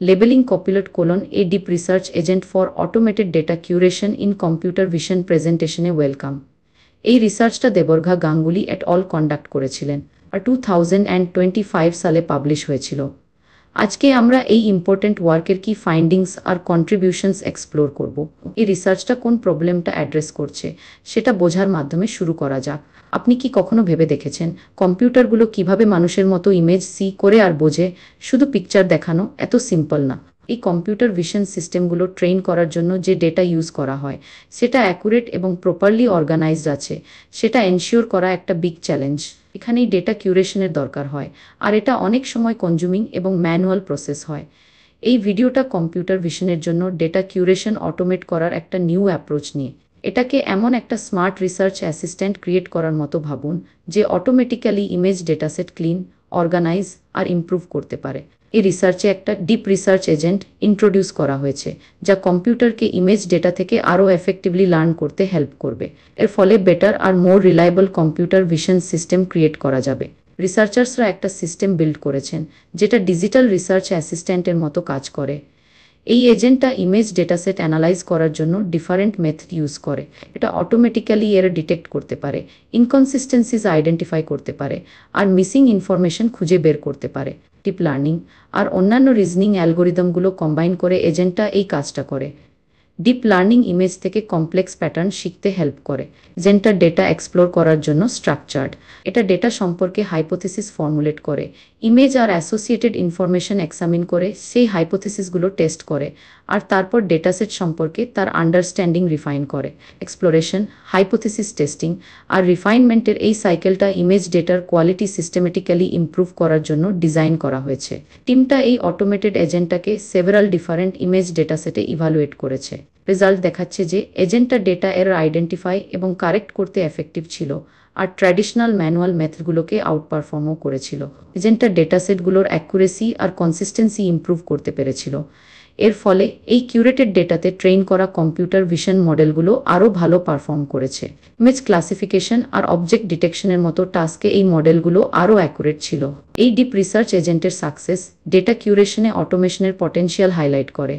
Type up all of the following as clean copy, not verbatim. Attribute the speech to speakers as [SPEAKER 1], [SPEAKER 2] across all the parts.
[SPEAKER 1] Labeling Copilot: a deep research agent for automated data curation in computer vision প্রেজেন্টেশনে welcome. এই রিসার্চটা Debargha Ganguly et al conduct করেছিলেন আর 2025 সালে পাবলিশ হয়েছিল। আজকে আমরা এই ইম্পর্টেন্ট ওয়ার্কের কি ফাইন্ডিংস আর কন্ট্রিবিউশনস এক্সপ্লোর করব। এই রিসার্চটা কোন প্রবলেমটা অ্যাড্রেস করছে সেটা বোঝার মাধ্যমে শুরু করা যাক। আপনি কি কখনো ভেবে দেখেছেন কম্পিউটারগুলো কিভাবে মানুষের মতো ইমেজ সি করে আর বোঝে? শুধু পিকচার দেখানো এত সিম্পল না। এই কম্পিউটার ভিশন সিস্টেমগুলো ট্রেন করার জন্য যে ডেটা ইউজ করা হয় সেটা অ্যাকুরেট এবং প্রপারলি অর্গানাইজড আছে সেটা এনশিওর করা একটা বিগ চ্যালেঞ্জ। এখানেই ডেটা কিউরেশনের দরকার হয়, আর এটা অনেক সময় কনজিউমিং এবং ম্যানুয়াল প্রসেস হয়। এই ভিডিওটা কম্পিউটার ভিশনের জন্য ডেটা কিউরেশন অটোমেট করার একটা নিউ অ্যাপ্রোচ নিয়ে। এটাকে এমন একটা স্মার্ট রিসার্চ অ্যাসিস্ট্যান্ট ক্রিয়েট করার মতো ভাবুন যে automatically image dataset clean, organise আর ইমপ্রুভ করতে পারে। এই রিসার্চে একটা ডিপ রিসার্চ এজেন্ট ইন্ট্রোডিউস করা হয়েছে যা কম্পিউটারকে ইমেজ ডেটা থেকে আরও এফেক্টিভলি লার্ন করতে হেল্প করবে। এর ফলে বেটার আর more reliable computer vision system create করা যাবে। রিসার্চার্সরা একটা সিস্টেম বিল্ড করেছেন যেটা ডিজিটাল রিসার্চ অ্যাসিস্ট্যান্টের মতো কাজ করে। এই এজেন্টটা ইমেজ ডেটাসেট অ্যানালাইজ করার জন্য ডিফারেন্ট মেথড ইউজ করে। এটা অটোমেটিক্যালি এর ডিটেক্ট করতে পারে, ইনকনসিস্টেন্সিজ আইডেন্টিফাই করতে পারে আর মিসিং ইনফরমেশন খুঁজে বের করতে পারে। ডিপ লার্নিং আর অন্যান্য রিজনিং অ্যালগোরিদমগুলো কম্বাইন করে এজেন্টটা এই কাজটা করে। ডিপ লার্নিং ইমেজ থেকে কমপ্লেক্স প্যাটার্ন শিখতে হেল্প করে। এজেন্টটা ডেটা এক্সপ্লোর করার জন্য স্ট্রাকচার্ড। এটা ডেটা সম্পর্কে হাইপোথিসিস ফর্মুলেট করে, ইমেজ আর অ্যাসোসিয়েটেড ইনফরমেশন এক্সামিন করে সেই হাইপোথিসিসগুলো টেস্ট করে, আর তারপর ডেটাসেট সম্পর্কে তার আন্ডারস্ট্যান্ডিং রিফাইন করে। এক্সপ্লোরেশন, হাইপোথিসিস টেস্টিং আর রিফাইনমেন্টের এই সাইকেলটা ইমেজ ডেটার কোয়ালিটি সিস্টেমেটিক্যালি ইমপ্রুভ করার জন্য ডিজাইন করা হয়েছে। টিমটা এই অটোমেটেড এজেন্টটাকে সেভারাল ডিফারেন্ট ইমেজ ডেটাসেটে ইভালুয়েট করেছে। রেজাল্ট দেখাচ্ছে যে এজেন্টটা ডেটা এরর আইডেন্টিফাই এবং কারেক্ট করতে এফেক্টিভ ছিল, আর ট্র্যাডিশনাল ম্যানুয়াল মেথডগুলোকে আউটপারফর্মও করেছিল। এজেন্টটা ডেটাসেটগুলোর অ্যাকুরেসি আর কনসিস্টেন্সি ইমপ্রুভ করতে পেরেছিল। এর ফলে এই কিউরেটেড ডেটাতে ট্রেন করা কম্পিউটার ভিশন মডেলগুলো আরও ভালো পারফর্ম করেছে। ইমেজ ক্লাসিফিকেশন আর অবজেক্ট ডিটেকশনের মতো টাস্কে এই মডেলগুলো আরও অ্যাকুরেট ছিল। এই ডিপ রিসার্চ এজেন্টের সাকসেস ডেটা কিউরেশনে অটোমেশনের পটেনশিয়াল হাইলাইট করে।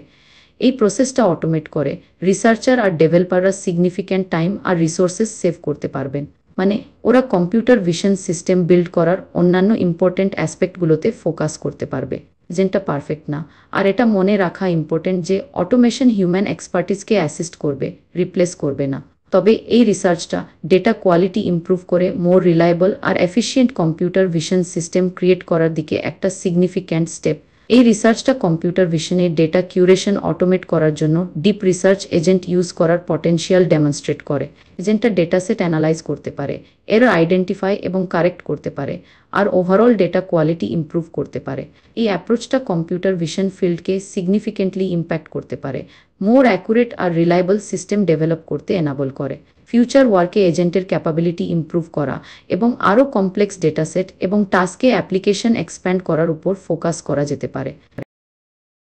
[SPEAKER 1] এই প্রসেসটা অটোমেট করে রিসার্চার আর ডেভেলপাররা সিগনিফিক্যান্ট টাইম আর রিসোর্সেস সেভ করতে পারবেন। মানে ওরা কম্পিউটার ভিশন সিস্টেম বিল্ড করার অন্যান্য ইম্পর্টেন্ট অ্যাসপেক্টগুলোতে ফোকাস করতে পারবে। এজেন্টটা পারফেক্ট না, আর এটা মনে রাখা ইম্পর্টেন্ট যে অটোমেশন হিউম্যান এক্সপার্টিসকে অ্যাসিস্ট করবে, রিপ্লেস করবে না। তবে এই রিসার্চটা ডেটা কোয়ালিটি ইমপ্রুভ করে মোর রিলায়েবল আর efficient computer vision system create করার দিকে একটা সিগনিফিক্যান্ট স্টেপ। এই রিসার্চটা কম্পিউটার ভিশনে ডেটা কিউরেশন অটোমেট করার জন্য ডিপ রিসার্চ এজেন্ট ইউজ করার পটেনশিয়াল ডেমনস্ট্রেট করে। এজেন্টটা ডেটাসেট অ্যানালাইজ করতে পারে, এরর আইডেন্টিফাই এবং কারেক্ট করতে পারে, আর ওভারঅল ডেটা কোয়ালিটি ইমপ্রুভ করতে পারে। এই অ্যাপ্রোচটা কম্পিউটার ভিশন ফিল্ডকে সিগনিফিকেন্টলি ইম্প্যাক্ট করতে পারে, মোর অ্যাকুরেট আর রিলায়েবল সিস্টেম ডেভেলপ করতে এনাবল করে। ফিউচার ওয়ার্কে এজেন্টের ক্যাপাবিলিটি ইমপ্রুভ করা এবং আরও কমপ্লেক্স ডেটাসেট এবং টাস্কে অ্যাপ্লিকেশন এক্সপ্যান্ড করার উপর ফোকাস করা যেতে পারে।